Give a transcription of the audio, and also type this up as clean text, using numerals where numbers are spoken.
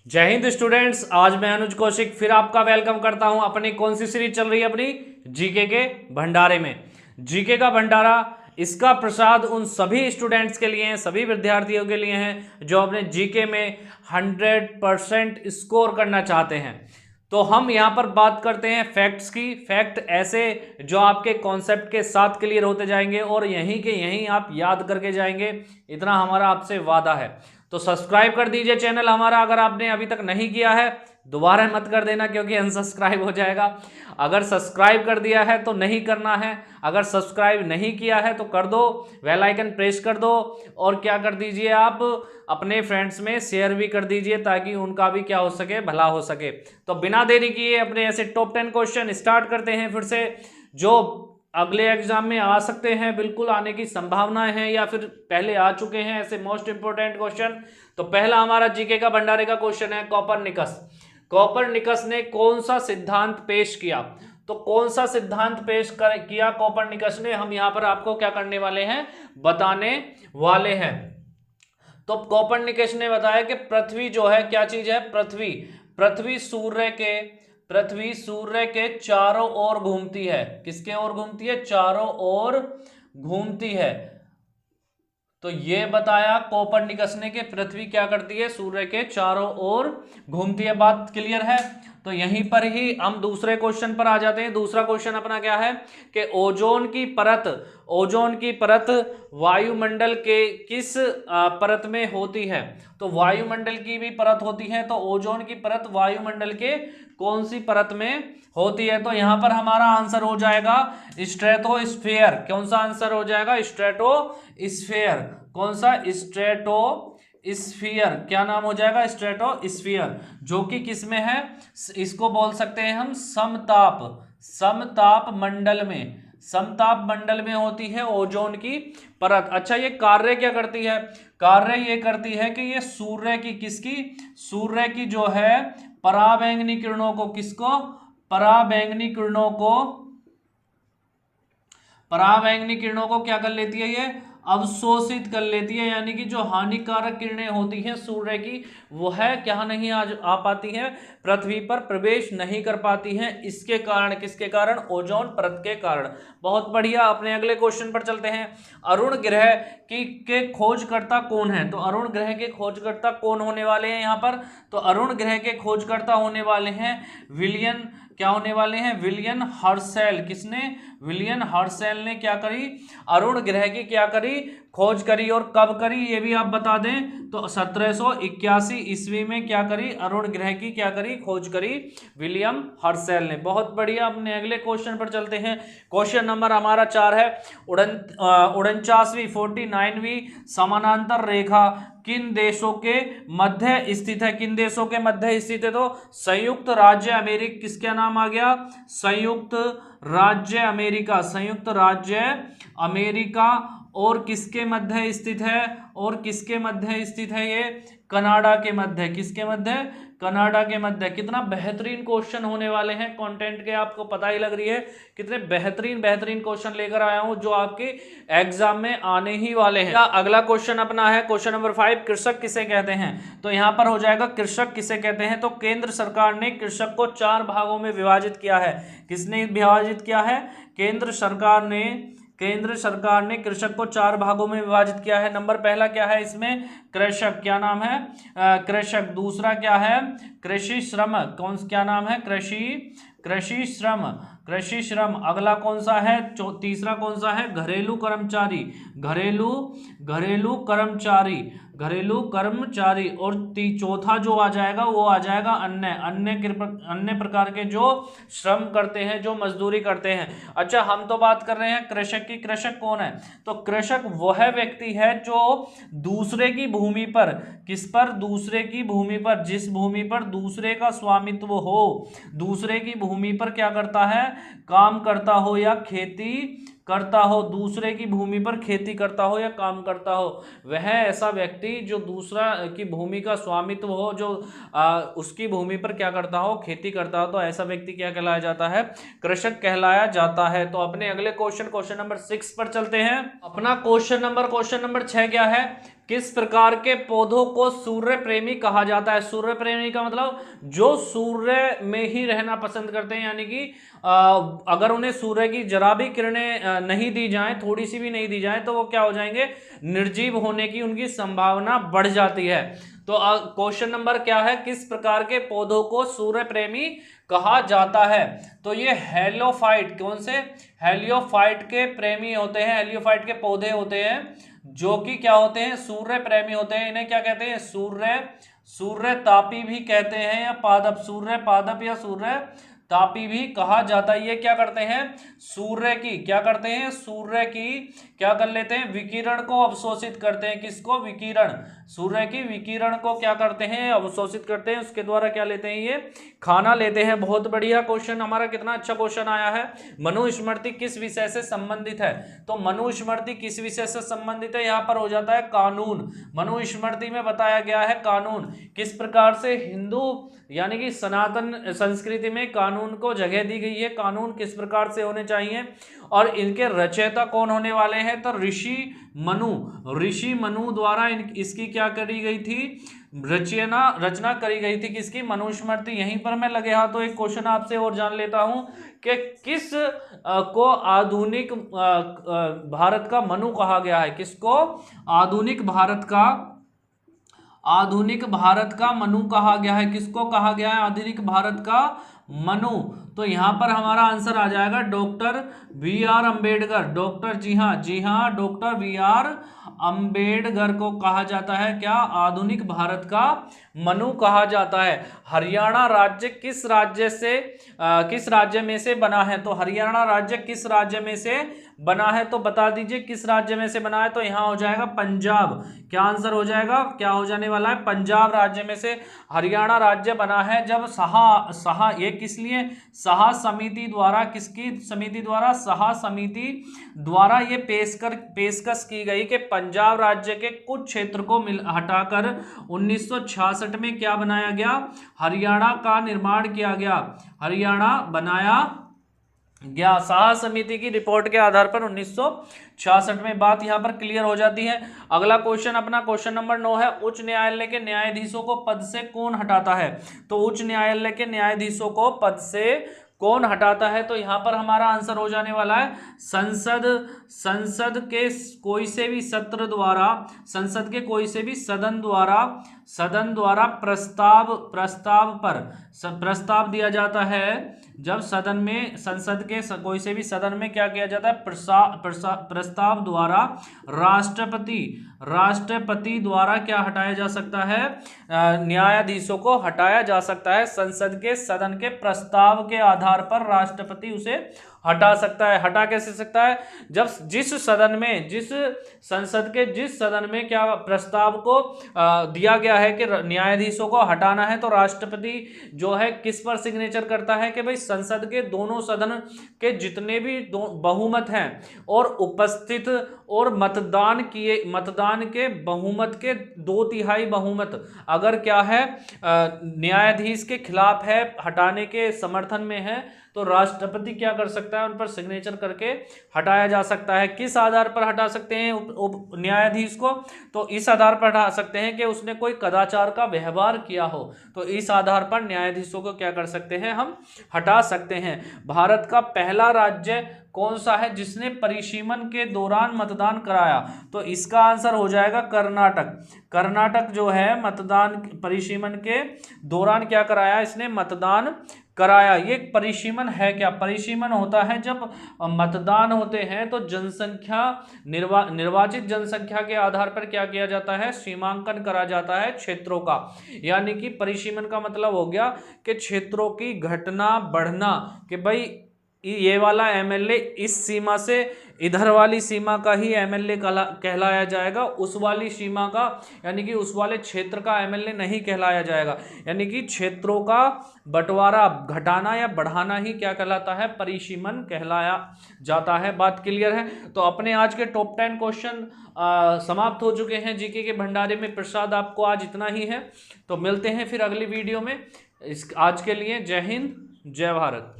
जय हिंद स्टूडेंट्स। आज मैं अनुज कौशिक फिर आपका वेलकम करता हूं। अपनी कौन सी सीरीज चल रही है? अपनी जीके के भंडारे में। जीके का भंडारा, इसका प्रसाद उन सभी स्टूडेंट्स के लिए हैं, सभी विद्यार्थियों के लिए हैं जो अपने जीके में 100% स्कोर करना चाहते हैं। तो हम यहाँ पर बात करते हैं फैक्ट्स की। फैक्ट ऐसे जो आपके कॉन्सेप्ट के साथ क्लियर होते जाएंगे और यहीं के यहीं आप याद करके जाएंगे, इतना हमारा आपसे वादा है। तो सब्सक्राइब कर दीजिए चैनल हमारा, अगर आपने अभी तक नहीं किया है दोबारा मत कर देना क्योंकि अनसब्सक्राइब हो जाएगा। अगर सब्सक्राइब कर दिया है तो नहीं करना है, अगर सब्सक्राइब नहीं किया है तो कर दो, बेल आइकन प्रेस कर दो और क्या कर दीजिए, आप अपने फ्रेंड्स में शेयर भी कर दीजिए ताकि उनका भी क्या हो सके, भला हो सके। तो बिना देरी किए अपने ऐसे टॉप 10 क्वेश्चन स्टार्ट करते हैं फिर से, जो अगले एग्जाम में आ सकते हैं, बिल्कुल आने की संभावनाएं हैं या फिर पहले आ चुके हैं ऐसे मोस्ट इंपोर्टेंट क्वेश्चन। तो पहला हमारा जीके का भंडारे का क्वेश्चन है, कॉपरनिकस। कॉपरनिकस ने कौन सा सिद्धांत पेश किया? तो कौन सा सिद्धांत किया कॉपरनिकस ने, हम यहां पर आपको क्या करने वाले हैं, बताने वाले हैं। तो कॉपरनिकस ने बताया कि पृथ्वी जो है क्या चीज है, पृथ्वी पृथ्वी सूर्य के चारों ओर घूमती है। किसके ओर घूमती है? चारों ओर घूमती है। तो ये बताया कोपरनिकस ने कि पृथ्वी क्या करती है, सूर्य के चारों ओर घूमती है। बात क्लियर है? तो यहीं पर ही हम दूसरे क्वेश्चन पर आ जाते हैं। दूसरा क्वेश्चन अपना क्या है कि ओजोन की परत वायुमंडल के किस परत में होती है? तो वायुमंडल की भी परत होती है, तो ओजोन की परत वायुमंडल के कौन सी परत में होती है? तो यहां पर हमारा आंसर हो जाएगा स्ट्रेटोस्फेयर। कौन सा आंसर हो जाएगा? स्ट्रेटोस्फेयर। कौन सा? स्ट्रेटोस्फियर। क्या नाम हो जाएगा? स्ट्रेटोस्फियर, जो कि किस में है? इसको बोल सकते हैं हम समताप मंडल में होती है ओजोन की परत। अच्छा, ये कार्य क्या करती है? कार्य ये करती है कि ये सूर्य की, किसकी? सूर्य की जो है पराबैंगनी किरणों को, किसको? पराबैंगनी किरणों को क्या कर लेती है? ये अवशोषित कर लेती है, यानी कि जो हानिकारक किरणें होती हैं सूर्य की, वो है क्या नहीं आ पाती हैं, पृथ्वी पर प्रवेश नहीं कर पाती हैं। इसके कारण, किसके कारण? ओजोन परत के कारण। बहुत बढ़िया। अपने अगले क्वेश्चन पर चलते हैं। अरुण ग्रह के खोजकर्ता कौन है? तो अरुण ग्रह के खोजकर्ता कौन होने वाले हैं यहाँ पर? तो अरुण ग्रह के खोजकर्ता होने वाले हैं विलियम हर्शेल। किसने? विलियम हर्शेल ने क्या करी? अरुण ग्रह की क्या करी? खोज करी। और कब करी ये भी आप बता दें। तो 1781 ईस्वी में क्या करी? अरुण ग्रह की क्या करी? खोज करी विलियम हर्शेल ने। बहुत बढ़िया। अपने अगले क्वेश्चन पर चलते हैं। क्वेश्चन नंबर हमारा 4 है। 49वीं समानांतर रेखा किन देशों के मध्य स्थित है? किन देशों के मध्य स्थित है? तो संयुक्त राज्य अमेरिका। किसका नाम आ गया? संयुक्त राज्य अमेरिका। और किसके मध्य स्थित है? ये कनाडा के मध्य। किसके मध्य? कनाडा के मध्य। कितना बेहतरीन क्वेश्चन होने वाले हैं कंटेंट के, आपको पता ही लग रही है कितने बेहतरीन क्वेश्चन लेकर आया हूं जो आपके एग्जाम में आने ही वाले हैं। अगला क्वेश्चन अपना है क्वेश्चन नंबर 5। कृषक किसे कहते हैं? तो यहां पर हो जाएगा कृषक किसे कहते हैं। तो केंद्र सरकार ने कृषक को 4 भागों में विभाजित किया है। किसने विभाजित किया है? केंद्र सरकार ने कृषक को 4 भागों में विभाजित किया है। नंबर पहला क्या है इसमें? कृषक। क्या नाम है? कृषक। दूसरा क्या है? कृषि श्रम। क्या नाम है? कृषि श्रम। अगला कौन सा है? तीसरा कौन सा है? घरेलू कर्मचारी। और चौथा जो आ जाएगा वो आ जाएगा अन्य प्रकार के जो श्रम करते हैं, जो मजदूरी करते हैं। अच्छा, हम तो बात कर रहे हैं कृषक की। कृषक कौन है? तो कृषक वह व्यक्ति है जो दूसरे की भूमि पर, किस पर? दूसरे की भूमि पर, जिस भूमि पर दूसरे का स्वामित्व हो, दूसरे की भूमि पर क्या करता है? काम करता हो या खेती करता हो। दूसरे की भूमि पर खेती करता हो या काम करता हो, वह ऐसा व्यक्ति जो दूसरा की भूमि का स्वामित्व हो, जो उसकी भूमि पर क्या करता हो? खेती करता हो, तो ऐसा व्यक्ति क्या कहलाया जाता है? कृषक कहलाया जाता है। तो अपने अगले क्वेश्चन नंबर 6 पर चलते हैं। अपना क्वेश्चन नंबर 6 क्या है? किस प्रकार के पौधों को सूर्य प्रेमी कहा जाता है? सूर्य प्रेमी का मतलब जो सूर्य में ही रहना पसंद करते हैं, यानी कि अगर उन्हें सूर्य की जरा भी किरणें नहीं दी जाएं, थोड़ी सी भी नहीं दी जाएं, तो वो क्या हो जाएंगे? निर्जीव होने की उनकी संभावना बढ़ जाती है। तो क्वेश्चन नंबर क्या है? किस प्रकार के पौधों को सूर्य प्रेमी कहा जाता है? तो ये हेलियोफाइट, कौन से? हेलियोफाइट के प्रेमी होते हैं, हेलियोफाइट के पौधे होते हैं जो कि क्या होते हैं? सूर्य प्रेमी होते हैं। इन्हें क्या कहते हैं? सूर्य तापी भी कहते हैं, या पादप, सूर्य पादप या सूर्य तापी भी कहा जाता है। ये क्या करते हैं? सूर्य की क्या करते हैं? सूर्य की क्या कर लेते हैं? विकिरण को अवशोषित करते हैं। किसको? विकिरण, सूर्य की विकिरण को क्या करते हैं? अवशोषित करते हैं। उसके द्वारा क्या लेते हैं? ये खाना लेते हैं। बहुत बढ़िया क्वेश्चन हमारा, कितना अच्छा क्वेश्चन आया है। मनुस्मृति किस विषय से संबंधित है? तो मनुस्मृति किस विषय से संबंधित है? यहाँ पर हो जाता है कानून। मनुस्मृति में बताया गया है कानून, किस प्रकार से हिंदू यानी कि सनातन संस्कृति में कानून को जगह दी गई है, कानून किस प्रकार से होने चाहिए, और इनके रचयिता कौन होने वाले हैं? तो ऋषि मनु द्वारा इसकी क्या करी गई थी? रचना करी गई थी। किसकी? मनुस्मृति। यहीं पर मैं लगे हाथों एक क्वेश्चन आपसे और जान लेता हूं कि किस को आधुनिक भारत का मनु कहा गया है? किसको आधुनिक भारत का मनु कहा गया है? किसको कहा गया है आधुनिक भारत का मनु? तो यहां पर हमारा आंसर आ जाएगा doctor B R Ambedkar. Doctor, जी हाँ, डॉक्टर बी आर अम्बेडकर को कहा जाता है क्या? आधुनिक भारत का मनु कहा जाता है। हरियाणा राज्य किस राज्य में से बना है? तो हरियाणा राज्य किस राज्य में से बना है? तो बता दीजिए किस राज्य में से बना है? तो यहाँ हो जाएगा पंजाब। क्या आंसर हो जाएगा? क्या हो जाने वाला है? पंजाब राज्य में से हरियाणा राज्य बना है। जब ये किस लिए? साहा समिति द्वारा, किसकी समिति द्वारा? साहा समिति द्वारा ये पेशकश की गई कि पंजाब राज्य के कुछ क्षेत्र को हटाकर 1966 में क्या बनाया गया? हरियाणा का निर्माण किया गया, हरियाणा बनाया गया। साहा समिति की रिपोर्ट के आधार पर 1966 में। बात यहां पर क्लियर हो जाती है। अगला क्वेश्चन अपना क्वेश्चन नंबर 9 है, उच्च न्यायालय के न्यायाधीशों को पद से कौन हटाता है? तो उच्च न्यायालय के न्यायाधीशों को पद से कौन हटाता है? तो यहां पर हमारा आंसर हो जाने वाला है संसद के कोई से भी सत्र द्वारा, संसद के कोई से भी सदन द्वारा प्रस्ताव दिया जाता है। जब संसद के कोई से भी सदन में क्या किया जाता है? प्रस्ताव द्वारा राष्ट्रपति द्वारा क्या हटाया जा सकता है? न्यायाधीशों को हटाया जा सकता है। संसद के सदन के प्रस्ताव के आधार पर राष्ट्रपति उसे हटा सकता है। हटा कैसे सकता है? जब जिस संसद के जिस सदन में क्या प्रस्ताव को दिया गया है कि न्यायाधीशों को हटाना है, तो राष्ट्रपति जो है किस पर सिग्नेचर करता है कि भाई संसद के दोनों सदन के जितने भी बहुमत हैं और उपस्थित और मतदान के बहुमत के 2/3 बहुमत अगर क्या है न्यायाधीश के खिलाफ है, हटाने के समर्थन में है, तो राष्ट्रपति क्या कर सकता है? उन पर सिग्नेचर करके हटाया जा सकता है। किस आधार पर हटा सकते हैं न्यायाधीश को? तो इस आधार पर हटा सकते हैं कि उसने कोई कदाचार का व्यवहार किया हो, तो इस आधार पर न्यायाधीशों को क्या कर सकते हैं? हम हटा सकते हैं। भारत का पहला राज्य कौन सा है जिसने परिसीमन के दौरान मतदान कराया? तो इसका आंसर हो जाएगा कर्नाटक। कर्नाटक जो है मतदान परिसीमन के दौरान क्या कराया? इसने मतदान कराया। ये परिसीमन है क्या? परिसीमन होता है जब मतदान होते हैं तो जनसंख्या निर्वाचित जनसंख्या के आधार पर क्या किया जाता है? सीमांकन करा जाता है क्षेत्रों का। यानी कि परिसीमन का मतलब हो गया कि क्षेत्रों की घटना बढ़ना, कि भाई ये वाला एमएलए इस सीमा से इधर वाली सीमा का ही एमएलए कहलाया जाएगा, उस वाली सीमा का यानी कि उस वाले क्षेत्र का एमएलए नहीं कहलाया जाएगा। यानी कि क्षेत्रों का बंटवारा घटाना या बढ़ाना ही क्या कहलाता है? परिसीमन कहलाया जाता है। बात क्लियर है? तो अपने आज के टॉप 10 क्वेश्चन समाप्त हो चुके हैं जीके के भंडारे में। प्रसाद आपको आज इतना ही है, तो मिलते हैं फिर अगली वीडियो में। आज के लिए जय हिंद, जय भारत।